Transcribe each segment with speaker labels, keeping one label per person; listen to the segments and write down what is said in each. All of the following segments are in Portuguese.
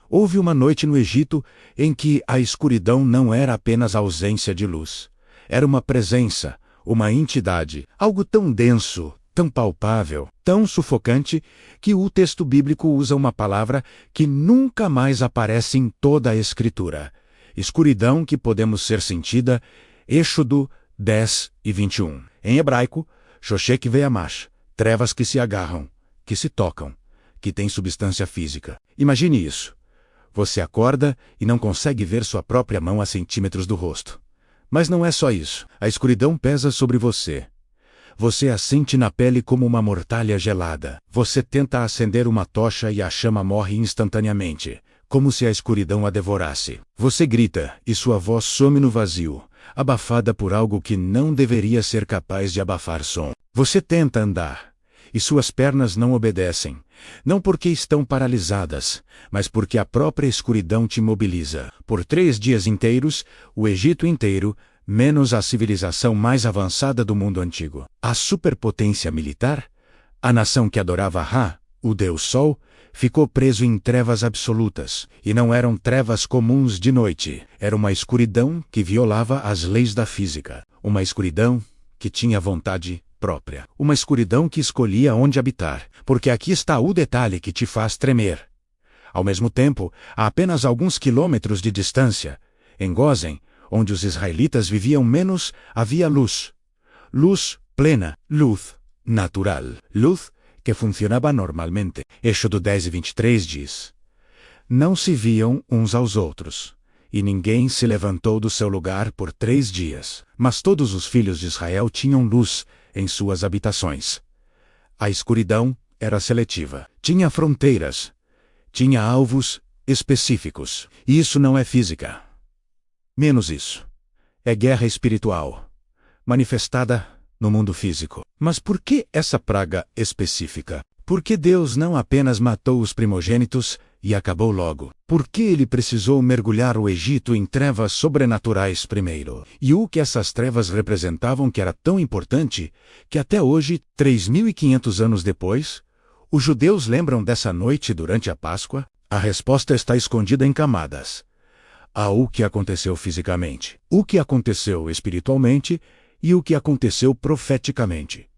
Speaker 1: Houve uma noite no Egito em que a escuridão não era apenas ausência de luz. Era uma presença, uma entidade, algo tão denso, tão palpável, tão sufocante, que o texto bíblico usa uma palavra que nunca mais aparece em toda a Escritura. Escuridão que podemos ser sentida, Êxodo 10 e 21. Em hebraico, Shoshek Ve'amash, trevas que se agarram, que se tocam, que têm substância física. Imagine isso. Você acorda e não consegue ver sua própria mão a centímetros do rosto. Mas não é só isso. A escuridão pesa sobre você. Você a sente na pele como uma mortalha gelada. Você tenta acender uma tocha e a chama morre instantaneamente, como se a escuridão a devorasse. Você grita e sua voz some no vazio, abafada por algo que não deveria ser capaz de abafar som. Você tenta andar, e suas pernas não obedecem, não porque estão paralisadas, mas porque a própria escuridão te mobiliza. Por 3 dias inteiros, o Egito inteiro, menos a civilização mais avançada do mundo antigo, a superpotência militar, a nação que adorava Ra, o Deus Sol, ficou preso em trevas absolutas, e não eram trevas comuns de noite. Era uma escuridão que violava as leis da física, uma escuridão que tinha vontade própria, uma escuridão que escolhia onde habitar, porque aqui está o detalhe que te faz tremer. Ao mesmo tempo, a apenas alguns quilômetros de distância, em Gósen, onde os israelitas viviam menos, havia luz. Luz plena, luz natural, luz que funcionava normalmente. Êxodo 10 e 23 diz: Não se viam uns aos outros, e ninguém se levantou do seu lugar por 3 dias. Mas todos os filhos de Israel tinham luz em suas habitações. A escuridão era seletiva. Tinha fronteiras. Tinha alvos específicos. E isso não é física. Menos isso. É guerra espiritual, manifestada no mundo físico. Mas por que essa praga específica? Por que Deus não apenas matou os primogênitos e acabou logo? Por que ele precisou mergulhar o Egito em trevas sobrenaturais primeiro? E o que essas trevas representavam que era tão importante que até hoje, 3.500 anos depois, os judeus lembram dessa noite durante a Páscoa? A resposta está escondida em camadas. Há o que aconteceu fisicamente, o que aconteceu espiritualmente e o que aconteceu profeticamente.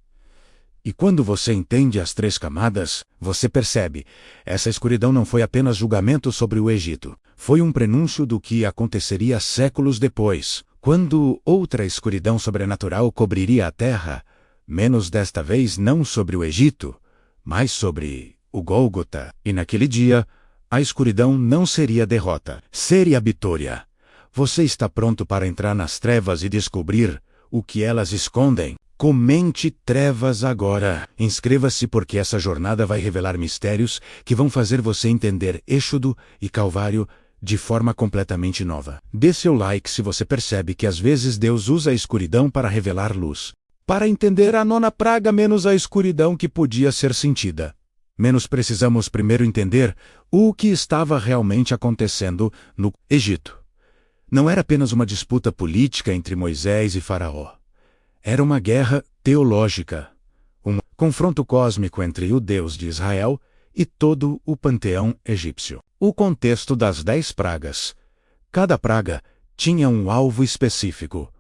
Speaker 1: E quando você entende as 3 camadas, você percebe, essa escuridão não foi apenas julgamento sobre o Egito. Foi um prenúncio do que aconteceria séculos depois, quando outra escuridão sobrenatural cobriria a terra, menos desta vez não sobre o Egito, mas sobre o Gólgota. E naquele dia, a escuridão não seria derrota, seria vitória. Você está pronto para entrar nas trevas e descobrir o que elas escondem? Comente trevas agora. Inscreva-se porque essa jornada vai revelar mistérios que vão fazer você entender Êxodo e Calvário de forma completamente nova. Dê seu like se você percebe que às vezes Deus usa a escuridão para revelar luz. Para entender a 9ª praga menos a escuridão que podia ser sentida, menos precisamos primeiro entender o que estava realmente acontecendo no Egito. Não era apenas uma disputa política entre Moisés e Faraó. Era uma guerra teológica, um confronto cósmico entre o Deus de Israel e todo o panteão egípcio. O contexto das 10 pragas. Cada praga tinha um alvo específico,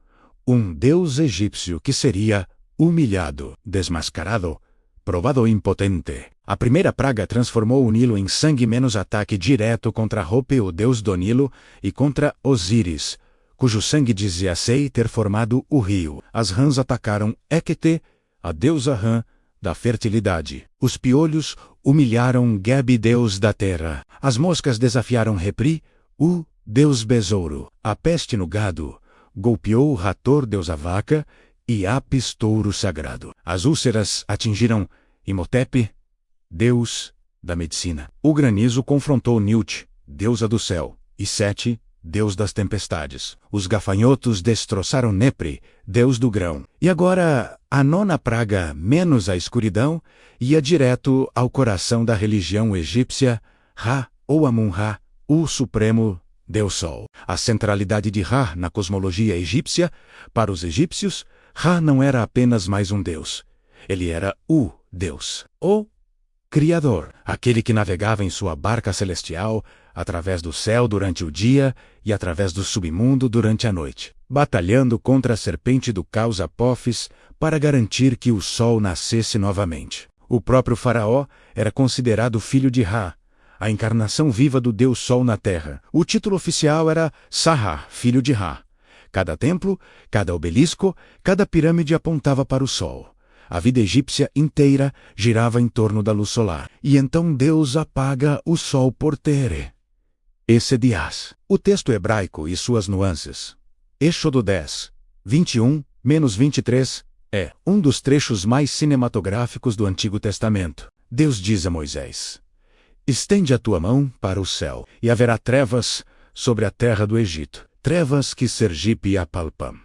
Speaker 1: um Deus egípcio que seria humilhado, desmascarado, provado impotente. A primeira praga transformou o Nilo em sangue menos ataque direto contra Hope, o deus do Nilo, e contra Osíris, cujo sangue dizia Sei ter formado o rio. As rãs atacaram Hecate, a deusa rã da fertilidade. Os piolhos humilharam Geb, deus da terra. As moscas desafiaram Repri, o deus besouro. A peste no gado golpeou Hator, deus a vaca, e Apis, touro sagrado. As úlceras atingiram Imhotep, deus da medicina. O granizo confrontou Nut, deusa do céu, e Sete, deus das tempestades. Os gafanhotos destroçaram Nepri, deus do grão. E agora, a 9ª praga, menos a escuridão, ia direto ao coração da religião egípcia, Ra, ou Amun-Ra, o supremo Deus Sol. A centralidade de Ra na cosmologia egípcia, para os egípcios, Ra não era apenas mais um deus. Ele era o Deus. O Criador, aquele que navegava em sua barca celestial, através do céu durante o dia e através do submundo durante a noite, batalhando contra a serpente do caos Apófis para garantir que o sol nascesse novamente. O próprio Faraó era considerado filho de Ra, a encarnação viva do Deus Sol na Terra. O título oficial era Sahar, filho de Ra. Cada templo, cada obelisco, cada pirâmide apontava para o sol. A vida egípcia inteira girava em torno da luz solar. E então Deus apaga o sol por Tere. Esse dias. O texto hebraico e suas nuances. Êxodo 10, 21-23, é um dos trechos mais cinematográficos do Antigo Testamento. Deus diz a Moisés: estende a tua mão para o céu, e haverá trevas sobre a terra do Egito, trevas que Sergipe apalpam.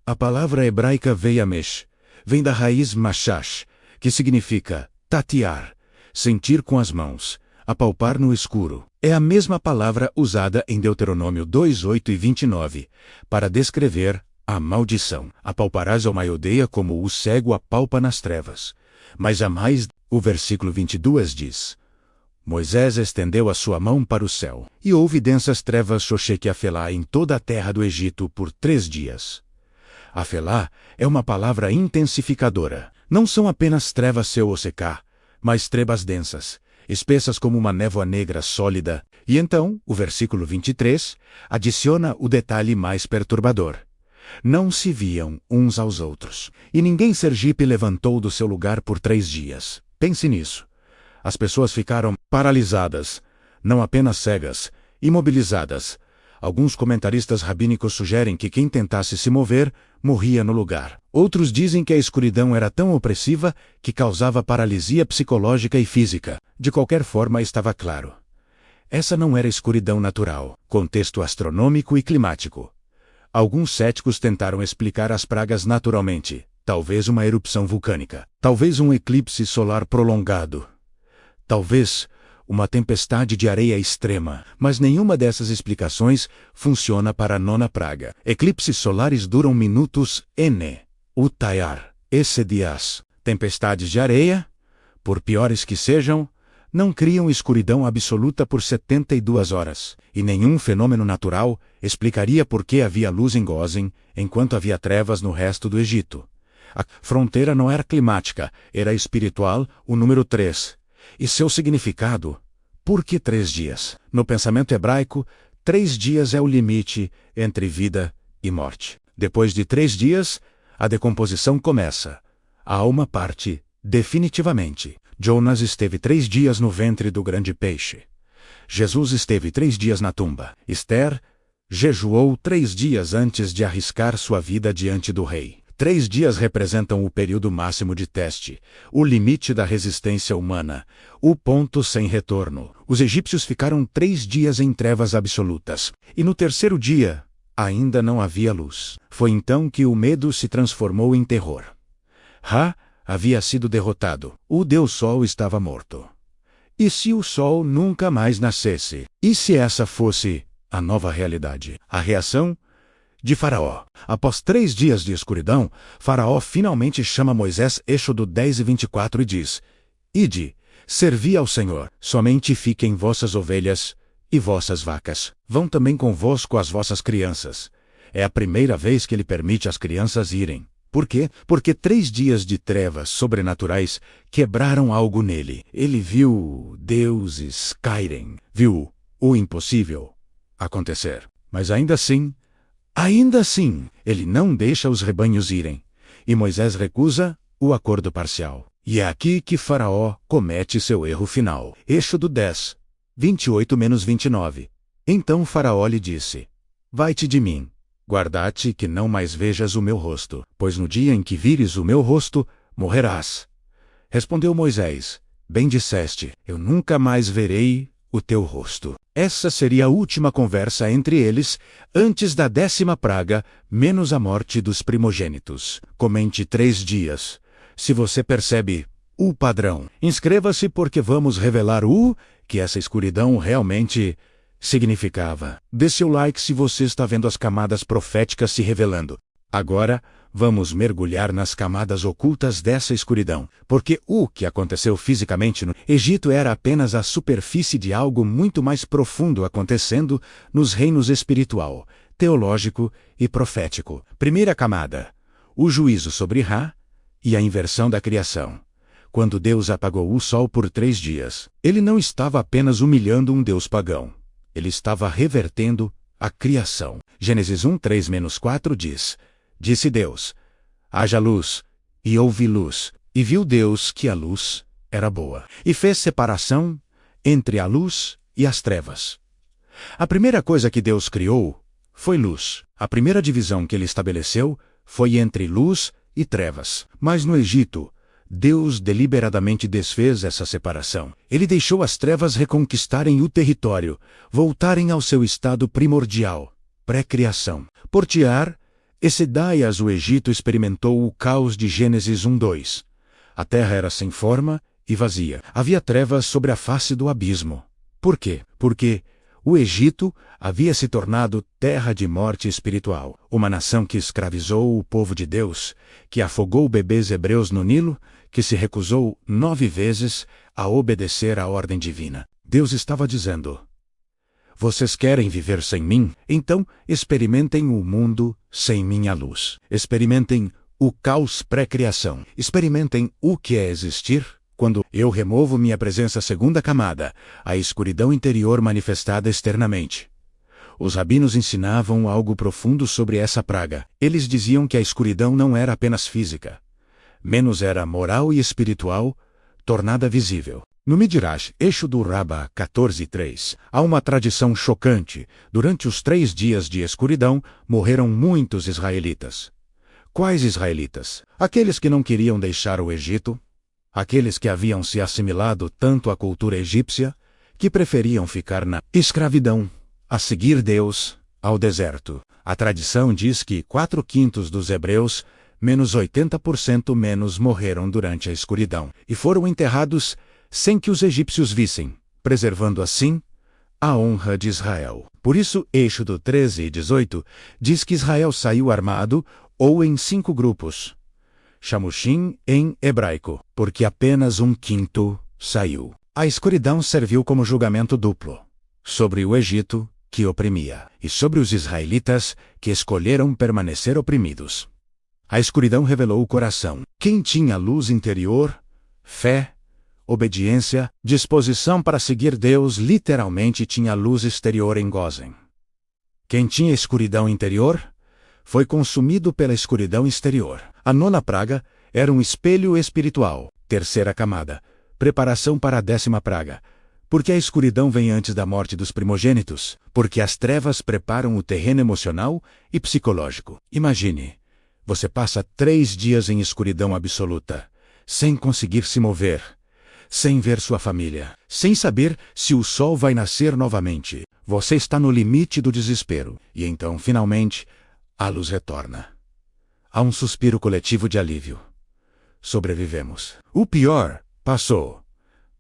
Speaker 1: A palavra hebraica veiamesh vem da raiz machash, que significa tatear, sentir com as mãos, apalpar no escuro. É a mesma palavra usada em Deuteronômio 2:8 e 29, para descrever a maldição. Apalparás a uma aldeia como o cego apalpa nas trevas. Mas jamais, o versículo 22 diz: Moisés estendeu a sua mão para o céu, e houve densas trevas Xoxeque-Afelá em toda a terra do Egito por 3 dias. Afelá é uma palavra intensificadora. Não são apenas trevas seu ou secar, mas trevas densas, espessas como uma névoa negra sólida. E então, o versículo 23 adiciona o detalhe mais perturbador. Não se viam uns aos outros. E ninguém Sergipe levantou do seu lugar por 3 dias. Pense nisso. As pessoas ficaram paralisadas, não apenas cegas, imobilizadas. Alguns comentaristas rabínicos sugerem que quem tentasse se mover, morria no lugar. Outros dizem que a escuridão era tão opressiva que causava paralisia psicológica e física. De qualquer forma, estava claro. Essa não era escuridão natural, contexto astronômico e climático. Alguns céticos tentaram explicar as pragas naturalmente. Talvez uma erupção vulcânica. Talvez um eclipse solar prolongado. Talvez uma tempestade de areia extrema, mas nenhuma dessas explicações funciona para a 9ª praga. Eclipses solares duram minutos n. Utayar, esse dias. Tempestades de areia, por piores que sejam, não criam escuridão absoluta por 72 horas. E nenhum fenômeno natural explicaria por que havia luz em Gósen, enquanto havia trevas no resto do Egito. A fronteira não era climática, era espiritual, o número 3. E seu significado? Por que 3 dias? No pensamento hebraico, 3 dias é o limite entre vida e morte. Depois de 3 dias, a decomposição começa. A alma parte, definitivamente. Jonas esteve 3 dias no ventre do grande peixe. Jesus esteve 3 dias na tumba. Esther jejuou 3 dias antes de arriscar sua vida diante do rei. 3 dias representam o período máximo de teste, o limite da resistência humana, o ponto sem retorno. Os egípcios ficaram 3 dias em trevas absolutas, e no 3º dia, ainda não havia luz. Foi então que o medo se transformou em terror. Ra havia sido derrotado. O Deus Sol estava morto. E se o Sol nunca mais nascesse? E se essa fosse a nova realidade? A reação de Faraó. Após 3 dias de escuridão, Faraó finalmente chama Moisés, Êxodo 10 e 24, e diz: Ide, servi ao Senhor, somente fiquem vossas ovelhas e vossas vacas. Vão também convosco as vossas crianças. É a primeira vez que ele permite as crianças irem. Por quê? Porque 3 dias de trevas sobrenaturais quebraram algo nele. Ele viu deuses caírem, viu o impossível acontecer. Mas ainda assim, ele não deixa os rebanhos irem. E Moisés recusa o acordo parcial. E é aqui que Faraó comete seu erro final. Êxodo 10, 28-29. Então Faraó lhe disse: Vai-te de mim, guarda-te que não mais vejas o meu rosto, pois no dia em que vires o meu rosto, morrerás. Respondeu Moisés: Bem disseste, eu nunca mais verei o teu rosto. Essa seria a última conversa entre eles, antes da 10ª praga, menos a morte dos primogênitos. Comente 3 dias. Se você percebe o padrão, inscreva-se porque vamos revelar o que essa escuridão realmente significava. Dê seu like se você está vendo as camadas proféticas se revelando. Agora, vamos mergulhar nas camadas ocultas dessa escuridão, porque o que aconteceu fisicamente no Egito era apenas a superfície de algo muito mais profundo acontecendo nos reinos espiritual, teológico e profético. Primeira camada: o juízo sobre Ra e a inversão da criação. Quando Deus apagou o sol por 3 dias, ele não estava apenas humilhando um Deus pagão. Ele estava revertendo a criação. Gênesis 1:3-4 diz: Disse Deus: haja luz, e houve luz, e viu Deus que a luz era boa, e fez separação entre a luz e as trevas. A primeira coisa que Deus criou foi luz. A primeira divisão que ele estabeleceu foi entre luz e trevas. Mas no Egito, Deus deliberadamente desfez essa separação. Ele deixou as trevas reconquistarem o território, voltarem ao seu estado primordial, pré-criação. Por Tiar e Sedaias, o Egito experimentou o caos de Gênesis 1:2. A terra era sem forma e vazia. Havia trevas sobre a face do abismo. Por quê? Porque o Egito havia se tornado terra de morte espiritual. Uma nação que escravizou o povo de Deus, que afogou bebês hebreus no Nilo, que se recusou 9 vezes a obedecer à ordem divina. Deus estava dizendo: vocês querem viver sem mim? Então experimentem o mundo sem minha luz. Experimentem o caos pré-criação. Experimentem o que é existir quando eu removo minha presença. Segunda camada: a escuridão interior manifestada externamente. Os rabinos ensinavam algo profundo sobre essa praga. Eles diziam que a escuridão não era apenas física, menos era moral e espiritual, tornada visível. No Midrash, Eixo do Rabba 14:3, há uma tradição chocante. Durante os 3 dias de escuridão, morreram muitos israelitas. Quais israelitas? Aqueles que não queriam deixar o Egito, aqueles que haviam se assimilado tanto à cultura egípcia, que preferiam ficar na escravidão, a seguir Deus, ao deserto. A tradição diz que 4/5 dos hebreus, menos 80% menos, morreram durante a escuridão, e foram enterrados sem que os egípcios vissem, preservando assim a honra de Israel. Por isso, Êxodo 13:18 diz que Israel saiu armado ou em 5 grupos. Shamushim em hebraico, porque apenas 1/5 saiu. A escuridão serviu como julgamento duplo: sobre o Egito, que oprimia, e sobre os israelitas, que escolheram permanecer oprimidos. A escuridão revelou o coração. Quem tinha luz interior, fé, obediência, disposição para seguir Deus, literalmente tinha luz exterior em Gósen. Quem tinha escuridão interior foi consumido pela escuridão exterior. A 9ª praga era um espelho espiritual. Terceira camada: preparação para a 10ª praga. Porque a escuridão vem antes da morte dos primogênitos, porque as trevas preparam o terreno emocional e psicológico. Imagine, você passa 3 dias em escuridão absoluta, sem conseguir se mover, sem ver sua família, sem saber se o sol vai nascer novamente. Você está no limite do desespero. E então, finalmente, a luz retorna. Há um suspiro coletivo de alívio. Sobrevivemos. O pior passou.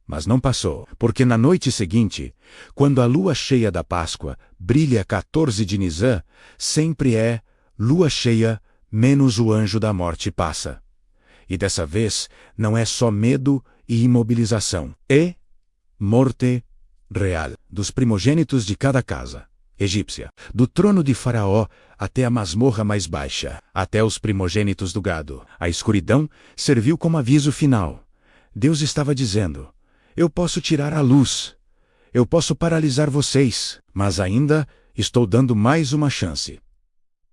Speaker 1: Mas não passou, porque na noite seguinte, quando a lua cheia da Páscoa brilha 14 de Nisan, sempre é lua cheia menos o anjo da morte passa. E dessa vez não é só medo e imobilização, é morte real dos primogênitos de cada casa egípcia, do trono de Faraó até a masmorra mais baixa, até os primogênitos do gado. A escuridão serviu como aviso final. Deus estava dizendo: eu posso tirar a luz, eu posso paralisar vocês, mas ainda estou dando mais uma chance.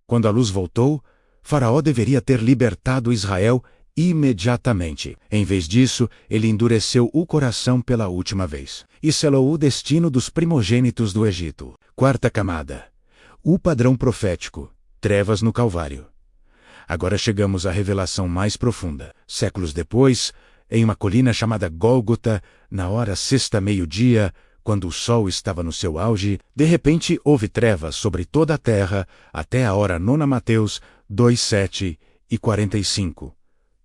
Speaker 1: Quando a luz voltou, Faraó deveria ter libertado Israel imediatamente. Em vez disso, ele endureceu o coração pela última vez e selou o destino dos primogênitos do Egito. 4ª camada: o padrão profético, trevas no Calvário. Agora chegamos à revelação mais profunda. Séculos depois, em uma colina chamada Gólgota, na hora sexta meio-dia, quando o sol estava no seu auge, de repente houve trevas sobre toda a terra até a hora 9. Mateus 2:7-45.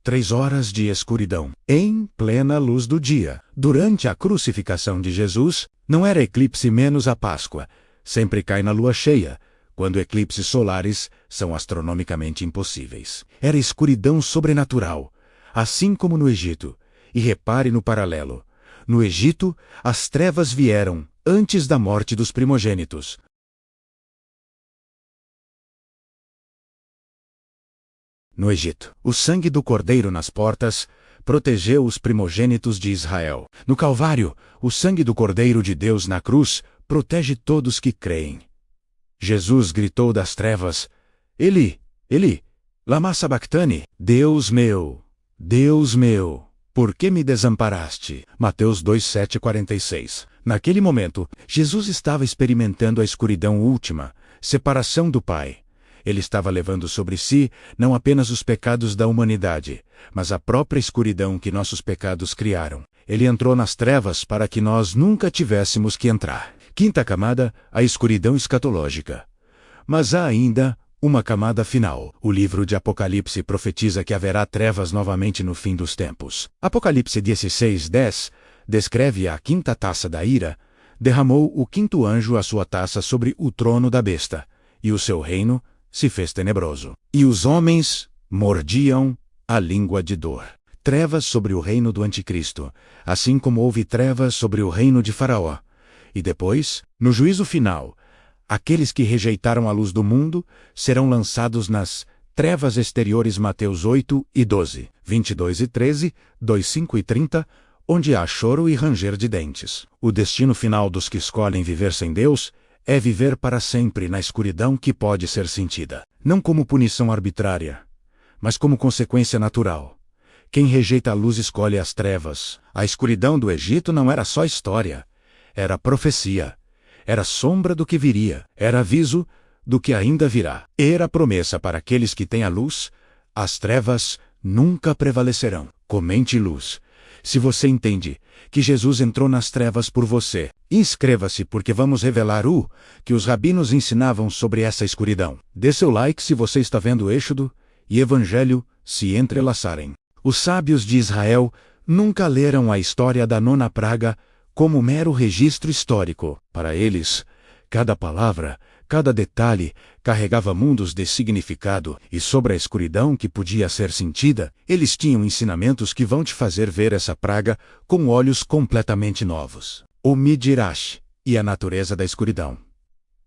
Speaker 1: 3 horas de escuridão, em plena luz do dia. Durante a crucificação de Jesus, não era eclipse menos a Páscoa. Sempre cai na lua cheia, quando eclipses solares são astronomicamente impossíveis. Era escuridão sobrenatural, assim como no Egito. E repare no paralelo. No Egito, as trevas vieram antes da morte dos primogênitos. No Egito, o sangue do cordeiro nas portas protegeu os primogênitos de Israel. No Calvário, o sangue do Cordeiro de Deus na cruz protege todos que creem. Jesus gritou das trevas: Eli, Eli, lama sabactani? Deus meu, por que me desamparaste? Mateus 2:7-46. Naquele momento, Jesus estava experimentando a escuridão última, separação do Pai. Ele estava levando sobre si não apenas os pecados da humanidade, mas a própria escuridão que nossos pecados criaram. Ele entrou nas trevas para que nós nunca tivéssemos que entrar. Quinta camada, a escuridão escatológica. Mas há ainda uma camada final. O livro de Apocalipse profetiza que haverá trevas novamente no fim dos tempos. Apocalipse 16:10 descreve a quinta taça da ira. Derramou o quinto anjo a sua taça sobre o trono da besta, e o seu reino se fez tenebroso. E os homens mordiam a língua de dor. Trevas sobre o reino do anticristo, assim como houve trevas sobre o reino de Faraó. E depois, no juízo final, aqueles que rejeitaram a luz do mundo serão lançados nas trevas exteriores. Mateus 8:12, 22:13, 2:5-30, onde há choro e ranger de dentes. O destino final dos que escolhem viver sem Deus é viver para sempre na escuridão que pode ser sentida, não como punição arbitrária, mas como consequência natural. Quem rejeita a luz escolhe as trevas. A escuridão do Egito não era só história, era profecia, era sombra do que viria, era aviso do que ainda virá. Era promessa para aqueles que têm a luz: as trevas nunca prevalecerão. Comente luz se você entende que Jesus entrou nas trevas por você. Inscreva-se porque vamos revelar o que os rabinos ensinavam sobre essa escuridão. Dê seu like se você está vendo Êxodo e Evangelho se entrelaçarem. Os sábios de Israel nunca leram a história da nona praga como mero registro histórico. Para eles, cada palavra, cada detalhe carregava mundos de significado, e sobre a escuridão que podia ser sentida, eles tinham ensinamentos que vão te fazer ver essa praga com olhos completamente novos. O Midrash e a natureza da escuridão.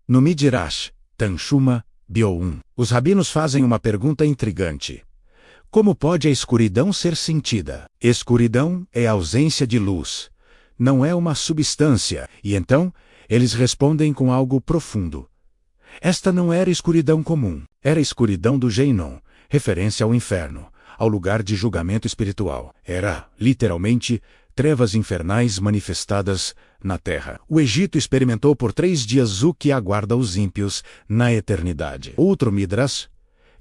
Speaker 1: No Midrash, Tanshuma, Bio 1, os rabinos fazem uma pergunta intrigante. Como pode a escuridão ser sentida? Escuridão é a ausência de luz, não é uma substância. E então, eles respondem com algo profundo. Esta não era escuridão comum, era escuridão do Gehinnom, referência ao inferno, ao lugar de julgamento espiritual. Era, literalmente, trevas infernais manifestadas na terra. O Egito experimentou por 3 dias o que aguarda os ímpios na eternidade. Outro Midrash,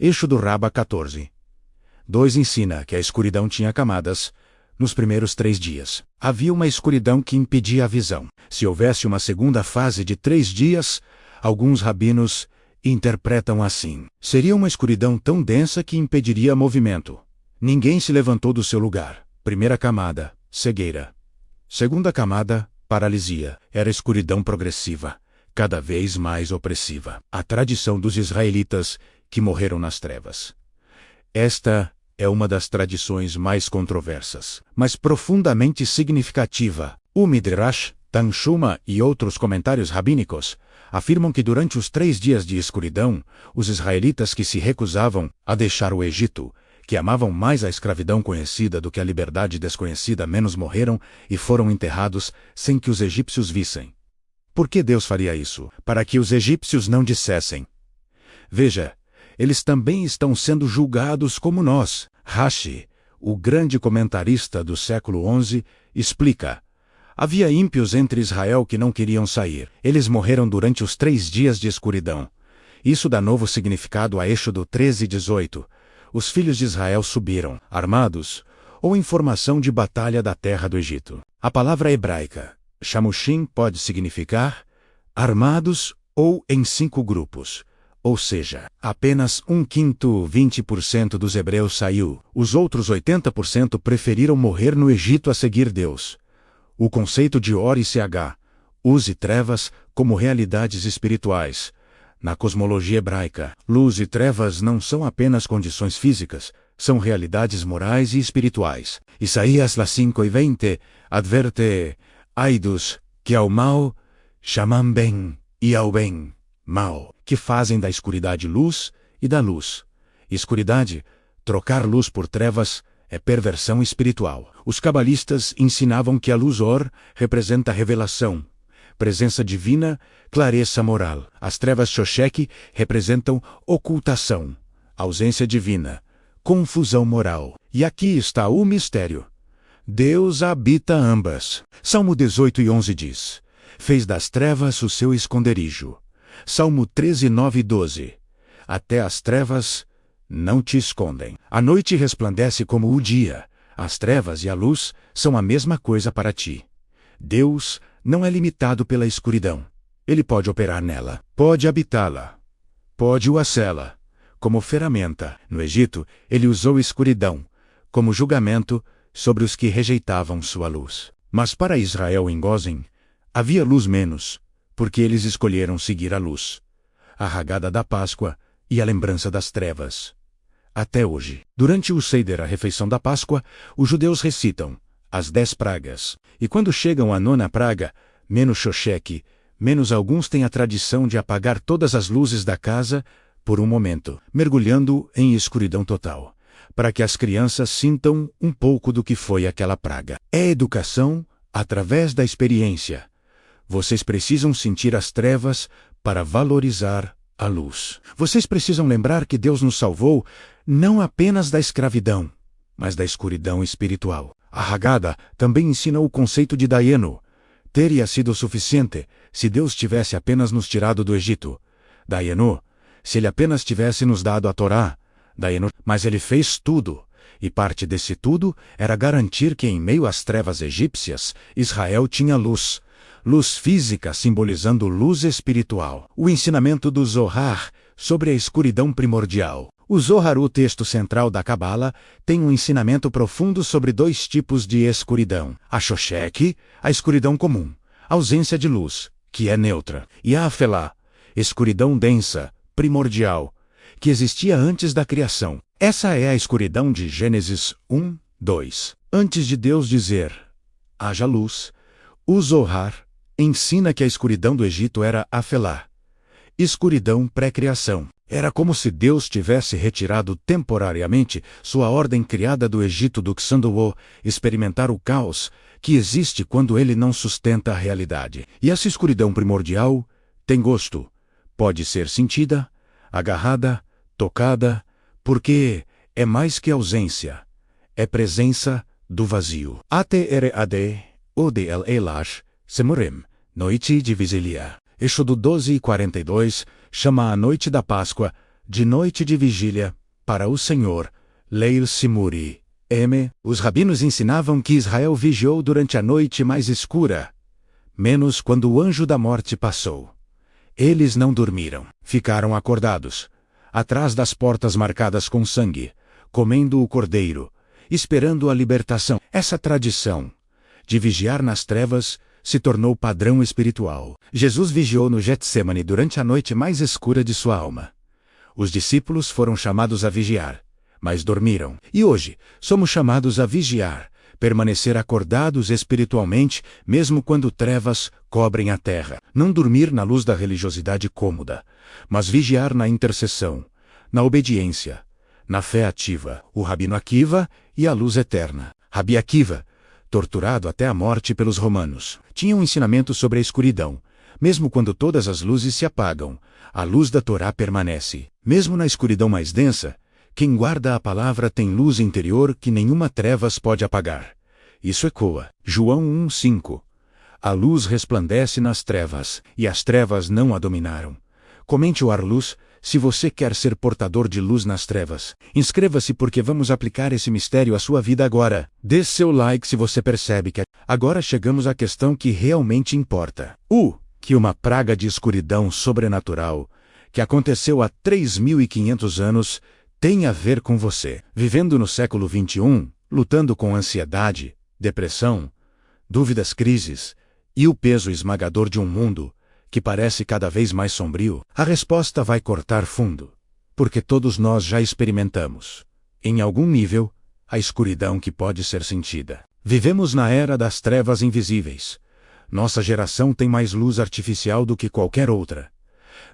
Speaker 1: Êxodo Rabba 14:2 ensina que a escuridão tinha camadas. Nos primeiros 3 dias, havia uma escuridão que impedia a visão. Se houvesse uma segunda fase de 3 dias, alguns rabinos interpretam assim: seria uma escuridão tão densa que impediria movimento. Ninguém se levantou do seu lugar. Primeira camada, cegueira. Segunda camada, paralisia. Era escuridão progressiva, cada vez mais opressiva. A tradição dos israelitas que morreram nas trevas. Esta é uma das tradições mais controversas, mas profundamente significativa. O Midrash, Tanshuma e outros comentários rabínicos afirmam que durante os 3 dias de escuridão, os israelitas que se recusavam a deixar o Egito, que amavam mais a escravidão conhecida do que a liberdade desconhecida, menos morreram e foram enterrados sem que os egípcios vissem. Por que Deus faria isso? Para que os egípcios não dissessem: veja, eles também estão sendo julgados como nós. Rashi, o grande comentarista do século XI, explica: havia ímpios entre Israel que não queriam sair. Eles morreram durante os 3 dias de escuridão. Isso dá novo significado a Êxodo 13:18. Os filhos de Israel subiram, armados, ou em formação de batalha da terra do Egito. A palavra hebraica, shamushim, pode significar armados ou em 5 grupos. Ou seja, apenas 1/5, 20% dos hebreus saiu. Os outros 80% preferiram morrer no Egito a seguir Deus. O conceito de Or e Ch, use trevas como realidades espirituais, Na cosmologia hebraica, luz e trevas não são apenas condições físicas, são realidades morais e espirituais. Isaías 5:20 adverte: ai dos que ao mal chamam bem e ao bem mal, que fazem da escuridade luz e da luz escuridade. Trocar luz por trevas é perversão espiritual. Os cabalistas ensinavam que a luz Or representa revelação, presença divina, clareza moral. As trevas Xoxeque representam ocultação, ausência divina, confusão moral. E aqui está o mistério. Deus habita ambas. Salmo 18:11 diz: fez das trevas o seu esconderijo. Salmo 13:9-12. Até as trevas não te escondem. A noite resplandece como o dia. As trevas e a luz são a mesma coisa para ti. Deus não é limitado pela escuridão. Ele pode operar nela, pode habitá-la, pode uá-la como ferramenta. No Egito, ele usou escuridão como julgamento sobre os que rejeitavam sua luz. Mas para Israel em Gósen, havia luz menos, porque eles escolheram seguir a luz, a Haggadah da Páscoa e a lembrança das trevas. Até hoje, durante o Seder, a refeição da Páscoa, os judeus recitam as 10 pragas. E quando chegam à 9ª praga, menos Xoxeque, menos alguns têm a tradição de apagar todas as luzes da casa por um momento, mergulhando em escuridão total, para que as crianças sintam um pouco do que foi aquela praga. É educação através da experiência. Vocês precisam sentir as trevas para valorizar a luz. Vocês precisam lembrar que Deus nos salvou não apenas da escravidão, mas da escuridão espiritual. A Haggadah também ensina o conceito de Dayenu. Teria sido suficiente se Deus tivesse apenas nos tirado do Egito. Dayenu, se ele apenas tivesse nos dado a Torá. Dayenu, mas ele fez tudo. E parte desse tudo era garantir que em meio às trevas egípcias, Israel tinha luz. Luz física simbolizando luz espiritual. O ensinamento do Zohar sobre a escuridão primordial. O Zohar, o texto central da Cabala, tem um ensinamento profundo sobre 2 tipos de escuridão. A Xoxeque, a escuridão comum, ausência de luz, que é neutra. E a Afelá, escuridão densa, primordial, que existia antes da criação. Essa é a escuridão de Gênesis 1:2. Antes de Deus dizer, haja luz, o Zohar ensina que a escuridão do Egito era Afelá, escuridão pré-criação. Era como se Deus tivesse retirado temporariamente sua ordem criada do Egito do Xanduô, experimentar o caos que existe quando ele não sustenta a realidade. E essa escuridão primordial tem gosto, pode ser sentida, agarrada, tocada, porque é mais que ausência, é presença do vazio. Atrad, Odel Elash, Semurim, noite de vigília. Êxodo 12:42 chama a noite da Páscoa de noite de vigília para o Senhor, Leil Simuri. Os rabinos ensinavam que Israel vigiou durante a noite mais escura, menos quando o anjo da morte passou. Eles não dormiram, ficaram acordados, atrás das portas marcadas com sangue, comendo o cordeiro, esperando a libertação. Essa tradição de vigiar nas trevas se tornou padrão espiritual. Jesus vigiou no Getsêmani durante a noite mais escura de sua alma. Os discípulos foram chamados a vigiar, mas dormiram. E hoje, somos chamados a vigiar, permanecer acordados espiritualmente, mesmo quando trevas cobrem a terra. Não dormir na luz da religiosidade cômoda, mas vigiar na intercessão, na obediência, na fé ativa. O Rabino Akiva e a luz eterna. Rabi Akiva, torturado até a morte pelos romanos, tinha um ensinamento sobre a escuridão. Mesmo quando todas as luzes se apagam, a luz da Torá permanece. Mesmo na escuridão mais densa, quem guarda a palavra tem luz interior que nenhuma trevas pode apagar. Isso ecoa. João 1:5. A luz resplandece nas trevas, e as trevas não a dominaram. Comente o Ar-Luz se você quer ser portador de luz nas trevas. Inscreva-se porque vamos aplicar esse mistério à sua vida agora. Dê seu like se você percebe que agora chegamos à questão que realmente importa. Que uma praga de escuridão sobrenatural, que aconteceu há 3.500 anos, tem a ver com você. Vivendo no século XXI, lutando com ansiedade, depressão, dúvidas, crises e o peso esmagador de um mundo que parece cada vez mais sombrio, a resposta vai cortar fundo, porque todos nós já experimentamos, em algum nível, a escuridão que pode ser sentida. Vivemos na era das trevas invisíveis. Nossa geração tem mais luz artificial do que qualquer outra.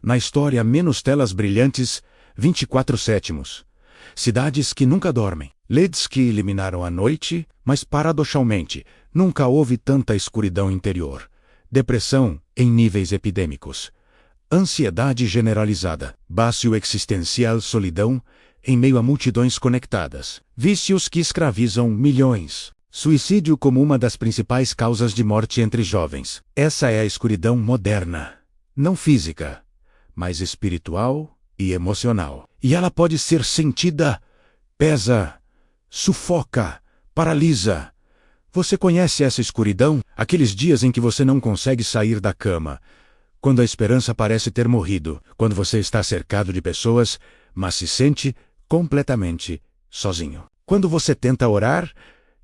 Speaker 1: Na história, menos telas brilhantes, 24/7. Cidades que nunca dormem. LEDs que eliminaram a noite, mas paradoxalmente, nunca houve tanta escuridão interior. Depressão em níveis epidêmicos. Ansiedade generalizada. Bácio existencial solidão, em meio a multidões conectadas. Vícios que escravizam milhões. Suicídio como uma das principais causas de morte entre jovens. Essa é a escuridão moderna. Não física, mas espiritual e emocional. E ela pode ser sentida, pesa, sufoca, paralisa. Você conhece essa escuridão? Aqueles dias em que você não consegue sair da cama, quando a esperança parece ter morrido, quando você está cercado de pessoas, mas se sente completamente sozinho. Quando você tenta orar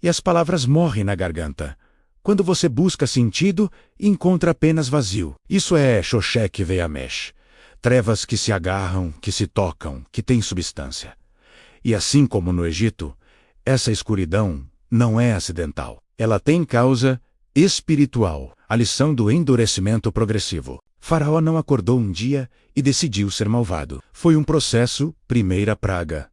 Speaker 1: e as palavras morrem na garganta. Quando você busca sentido e encontra apenas vazio. Isso é Xoxek Veamesh. Trevas que se agarram, que se tocam, que têm substância. E assim como no Egito, essa escuridão não é acidental. Ela tem causa espiritual, a lição do endurecimento progressivo. Faraó não acordou um dia e decidiu ser malvado. Foi um processo, primeira praga.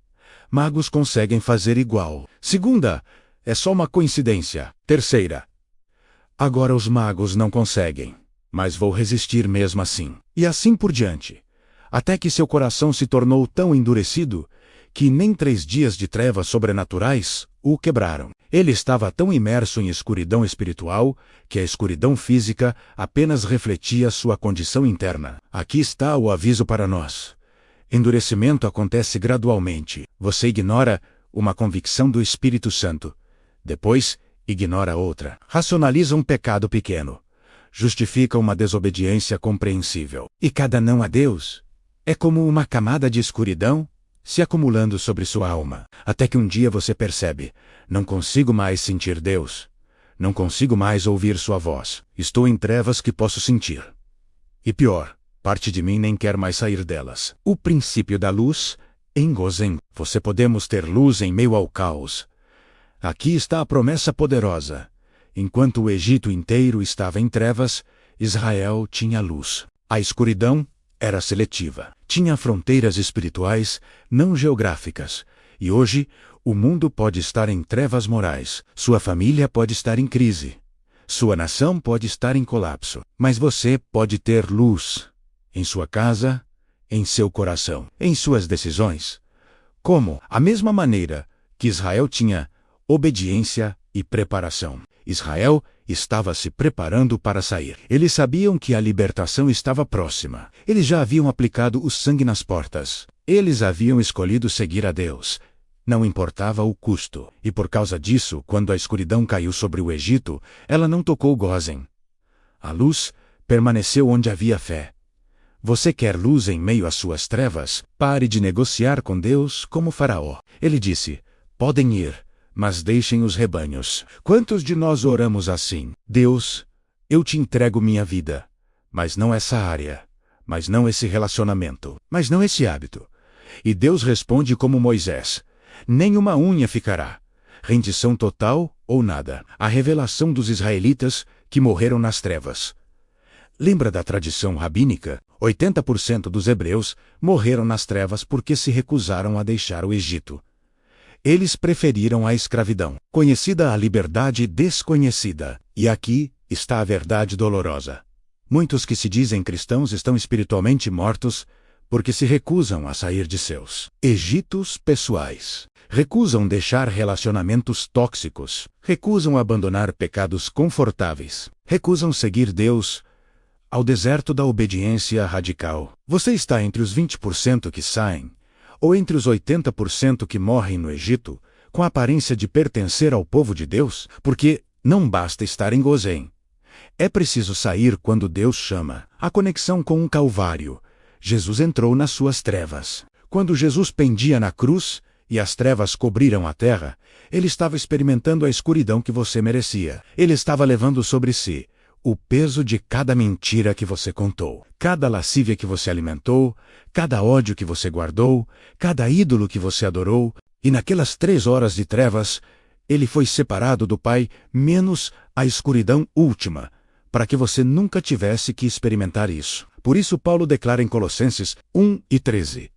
Speaker 1: Magos conseguem fazer igual. Segunda, é só uma coincidência. Terceira, agora os magos não conseguem, mas vou resistir mesmo assim. E assim por diante. Até que seu coração se tornou tão endurecido que nem 3 dias de trevas sobrenaturais o quebraram. Ele estava tão imerso em escuridão espiritual que a escuridão física apenas refletia sua condição interna. Aqui está o aviso para nós. Endurecimento acontece gradualmente. Você ignora uma convicção do Espírito Santo. Depois, ignora outra. Racionaliza um pecado pequeno. Justifica uma desobediência compreensível. E cada não a Deus é como uma camada de escuridão se acumulando sobre sua alma. Até que um dia você percebe: não consigo mais sentir Deus. Não consigo mais ouvir sua voz. Estou em trevas que posso sentir. E pior, parte de mim nem quer mais sair delas. O princípio da luz em Gozen. Você podemos ter luz em meio ao caos. Aqui está a promessa poderosa. Enquanto o Egito inteiro estava em trevas, Israel tinha luz. A escuridão era seletiva. Tinha fronteiras espirituais, não geográficas. E hoje, o mundo pode estar em trevas morais. Sua família pode estar em crise. Sua nação pode estar em colapso. Mas você pode ter luz. Em sua casa, em seu coração, em suas decisões. Como? A mesma maneira que Israel tinha obediência e preparação. Israel estava se preparando para sair. Eles sabiam que a libertação estava próxima. Eles já haviam aplicado o sangue nas portas. Eles haviam escolhido seguir a Deus. Não importava o custo. E por causa disso, quando a escuridão caiu sobre o Egito, ela não tocou Gozen. A luz permaneceu onde havia fé. Você quer luz em meio às suas trevas? Pare de negociar com Deus como Faraó. Ele disse: podem ir, mas deixem os rebanhos. Quantos de nós oramos assim? Deus, eu te entrego minha vida, mas não essa área, mas não esse relacionamento, mas não esse hábito. E Deus responde como Moisés: nem uma unha ficará. Rendição total ou nada. A revelação dos israelitas que morreram nas trevas. Lembra da tradição rabínica? 80% dos hebreus morreram nas trevas porque se recusaram a deixar o Egito. Eles preferiram a escravidão, conhecida a liberdade desconhecida. E aqui está a verdade dolorosa. Muitos que se dizem cristãos estão espiritualmente mortos porque se recusam a sair de seus Egitos pessoais. Recusam deixar relacionamentos tóxicos. Recusam abandonar pecados confortáveis. Recusam seguir Deus ao deserto da obediência radical. Você está entre os 20% que saem, ou entre os 80% que morrem no Egito, com a aparência de pertencer ao povo de Deus? Porque não basta estar em Gozen. É preciso sair quando Deus chama. A conexão com o Calvário. Jesus entrou nas suas trevas. Quando Jesus pendia na cruz e as trevas cobriram a terra, ele estava experimentando a escuridão que você merecia. Ele estava levando sobre si o peso de cada mentira que você contou, cada lascívia que você alimentou, cada ódio que você guardou, cada ídolo que você adorou, e naquelas 3 horas de trevas, ele foi separado do Pai, menos a escuridão última, para que você nunca tivesse que experimentar isso. Por isso Paulo declara em Colossenses 1:13,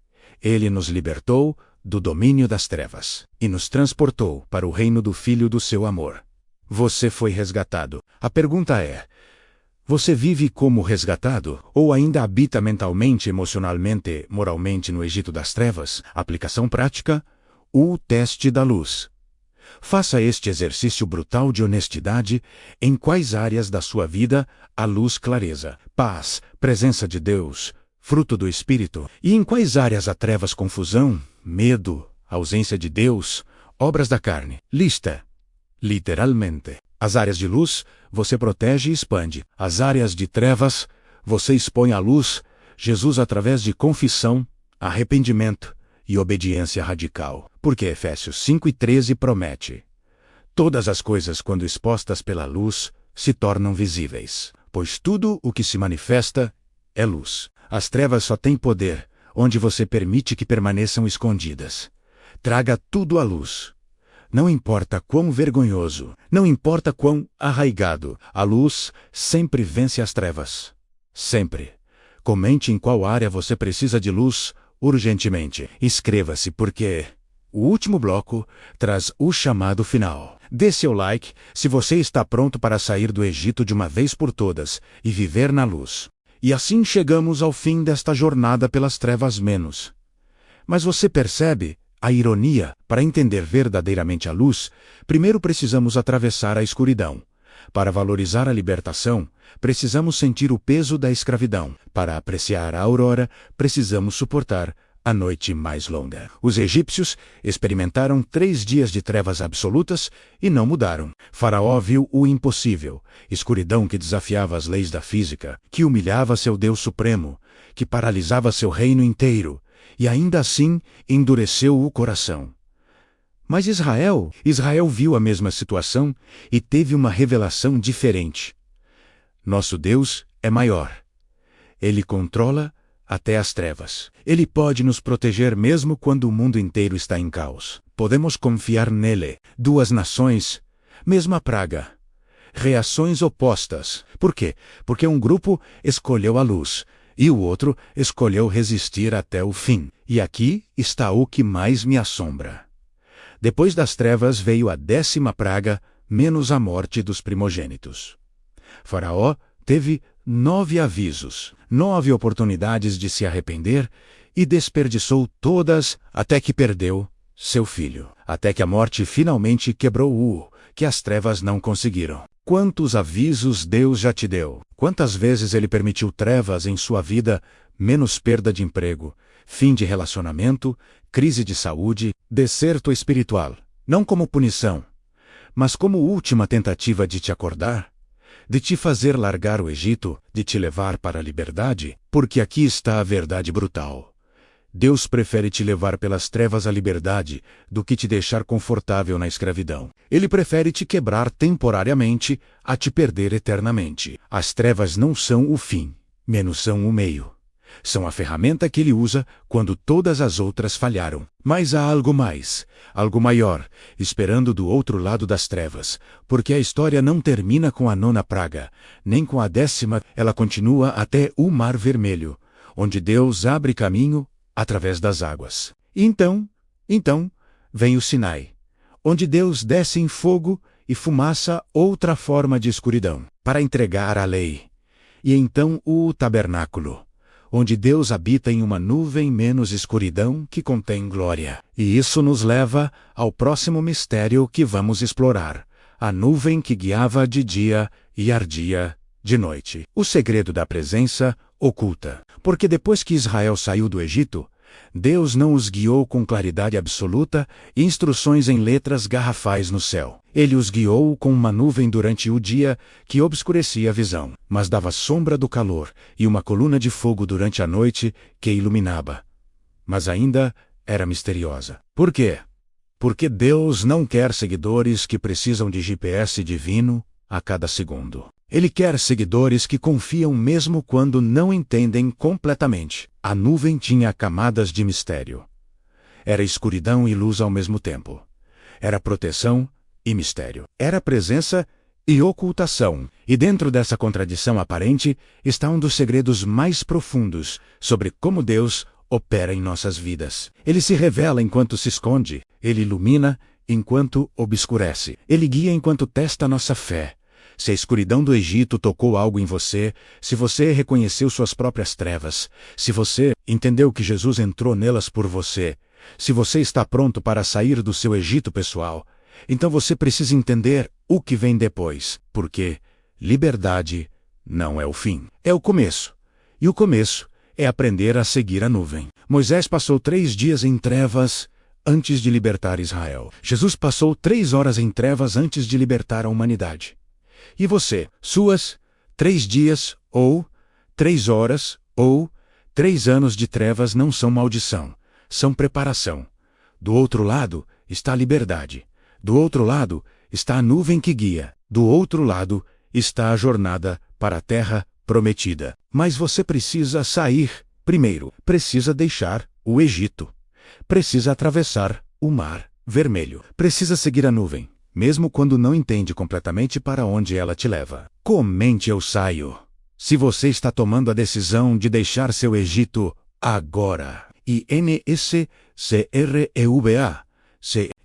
Speaker 1: ele nos libertou do domínio das trevas e nos transportou para o reino do Filho do seu amor. Você foi resgatado. A pergunta é: você vive como resgatado ou ainda habita mentalmente, emocionalmente, moralmente no Egito das trevas? Aplicação prática: o teste da luz. Faça este exercício brutal de honestidade. Em quais áreas da sua vida a luz clareza, paz, presença de Deus, fruto do Espírito? E em quais áreas há trevas, confusão, medo, ausência de Deus, obras da carne? Lista. Literalmente. As áreas de luz, você protege e expande. As áreas de trevas, você expõe à luz, Jesus através de confissão, arrependimento e obediência radical. Porque Efésios 5:13 promete: todas as coisas, quando expostas pela luz, se tornam visíveis, pois tudo o que se manifesta é luz. As trevas só têm poder onde você permite que permaneçam escondidas. Traga tudo à luz. Não importa quão vergonhoso, não importa quão arraigado, a luz sempre vence as trevas. Sempre. Comente em qual área você precisa de luz urgentemente. Inscreva-se porque o último bloco traz o chamado final. Dê seu like se você está pronto para sair do Egito de uma vez por todas e viver na luz. E assim chegamos ao fim desta jornada pelas trevas menos. Mas você percebe a ironia? Para entender verdadeiramente a luz, primeiro precisamos atravessar a escuridão. Para valorizar a libertação, precisamos sentir o peso da escravidão. Para apreciar a aurora, precisamos suportar a noite mais longa. Os egípcios experimentaram 3 dias de trevas absolutas e não mudaram. Faraó viu o impossível, escuridão que desafiava as leis da física, que humilhava seu Deus supremo, que paralisava seu reino inteiro, e ainda assim endureceu o coração. Mas Israel viu a mesma situação e teve uma revelação diferente. Nosso Deus é maior. Ele controla até as trevas. Ele pode nos proteger mesmo quando o mundo inteiro está em caos. Podemos confiar nele. 2 nações, mesma praga. Reações opostas. Por quê? Porque um grupo escolheu a luz e o outro escolheu resistir até o fim. E aqui está o que mais me assombra. Depois das trevas veio a 10ª praga, menos a morte dos primogênitos. Faraó teve 9 avisos, 9 oportunidades de se arrepender e desperdiçou todas até que perdeu seu filho. Até que a morte finalmente quebrou o que as trevas não conseguiram. Quantos avisos Deus já te deu? Quantas vezes Ele permitiu trevas em sua vida, menos perda de emprego, fim de relacionamento, crise de saúde, deserto espiritual, não como punição, mas como última tentativa de te acordar, de te fazer largar o Egito, de te levar para a liberdade? Porque aqui está a verdade brutal. Deus prefere te levar pelas trevas à liberdade do que te deixar confortável na escravidão. Ele prefere te quebrar temporariamente a te perder eternamente. As trevas não são o fim, menos são o meio. São a ferramenta que ele usa quando todas as outras falharam. Mas há algo mais, algo maior, esperando do outro lado das trevas, porque a história não termina com a 9ª praga, nem com a 10ª, ela continua até o Mar Vermelho, onde Deus abre caminho através das águas. Então, vem o Sinai, onde Deus desce em fogo e fumaça, outra forma de escuridão, para entregar a lei. E então o tabernáculo, onde Deus habita em uma nuvem, menos escuridão, que contém glória. E isso nos leva ao próximo mistério que vamos explorar: a nuvem que guiava de dia e ardia de noite. O segredo da presença oculta. Porque depois que Israel saiu do Egito, Deus não os guiou com claridade absoluta e instruções em letras garrafais no céu. Ele os guiou com uma nuvem durante o dia que obscurecia a visão, mas dava sombra do calor, e uma coluna de fogo durante a noite que iluminava. Mas ainda era misteriosa. Por quê? Porque Deus não quer seguidores que precisam de GPS divino a cada segundo. Ele quer seguidores que confiam mesmo quando não entendem completamente. A nuvem tinha camadas de mistério. Era escuridão e luz ao mesmo tempo. Era proteção e mistério. Era presença e ocultação. E dentro dessa contradição aparente está um dos segredos mais profundos sobre como Deus opera em nossas vidas. Ele se revela enquanto se esconde. Ele ilumina enquanto obscurece. Ele guia enquanto testa nossa fé. Se a escuridão do Egito tocou algo em você, se você reconheceu suas próprias trevas, se você entendeu que Jesus entrou nelas por você, se você está pronto para sair do seu Egito pessoal, então você precisa entender o que vem depois, porque liberdade não é o fim, é o começo. E o começo é aprender a seguir a nuvem. Moisés passou 3 dias em trevas antes de libertar Israel. Jesus passou 3 horas em trevas antes de libertar a humanidade. E você, suas 3 dias, ou 3 horas, ou 3 anos de trevas não são maldição, são preparação. Do outro lado está a liberdade. Do outro lado está a nuvem que guia. Do outro lado está a jornada para a terra prometida. Mas você precisa sair primeiro. Precisa deixar o Egito. Precisa atravessar o Mar Vermelho. Precisa seguir a nuvem, mesmo quando não entende completamente para onde ela te leva. Comente eu saio. Se você está tomando a decisão de deixar seu Egito agora. INSCREVA.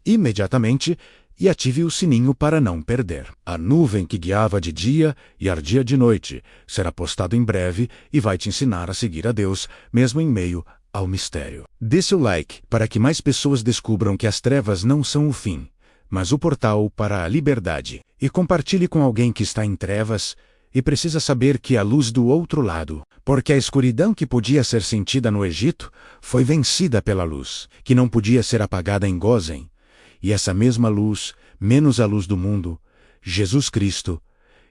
Speaker 1: Imediatamente e ative o sininho para não perder. A nuvem que guiava de dia e ardia de noite será postado em breve e vai te ensinar a seguir a Deus, mesmo em meio ao mistério. Dê seu like para que mais pessoas descubram que as trevas não são o fim, mas o portal para a liberdade. E compartilhe com alguém que está em trevas e precisa saber que há luz do outro lado, porque a escuridão que podia ser sentida no Egito foi vencida pela luz, que não podia ser apagada em Gósen. E essa mesma luz, menos a luz do mundo, Jesus Cristo,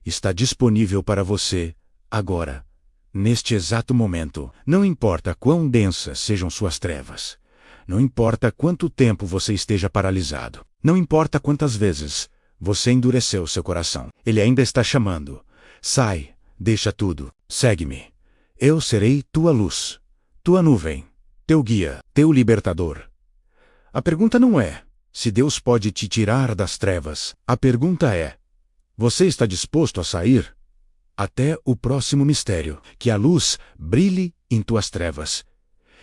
Speaker 1: está disponível para você agora, neste exato momento. Não importa quão densas sejam suas trevas. Não importa quanto tempo você esteja paralisado. Não importa quantas vezes você endureceu seu coração. Ele ainda está chamando. Sai, deixa tudo, segue-me. Eu serei tua luz, tua nuvem, teu guia, teu libertador. A pergunta não é se Deus pode te tirar das trevas. A pergunta é: você está disposto a sair? Até o próximo mistério. Que a luz brilhe em tuas trevas.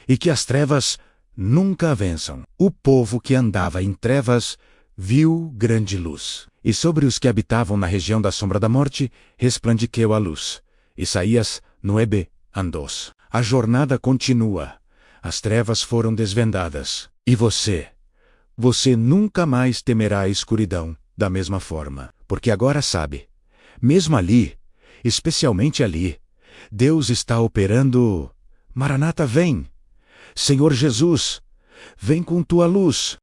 Speaker 1: E que as trevas nunca a vençam. O povo que andava em trevas viu grande luz. E sobre os que habitavam na região da sombra da morte, resplandeceu a luz. Isaías 9:2. A jornada continua. As trevas foram desvendadas. E você nunca mais temerá a escuridão da mesma forma. Porque agora sabe, mesmo ali, especialmente ali, Deus está operando. Maranata, vem! Senhor Jesus, vem com tua luz.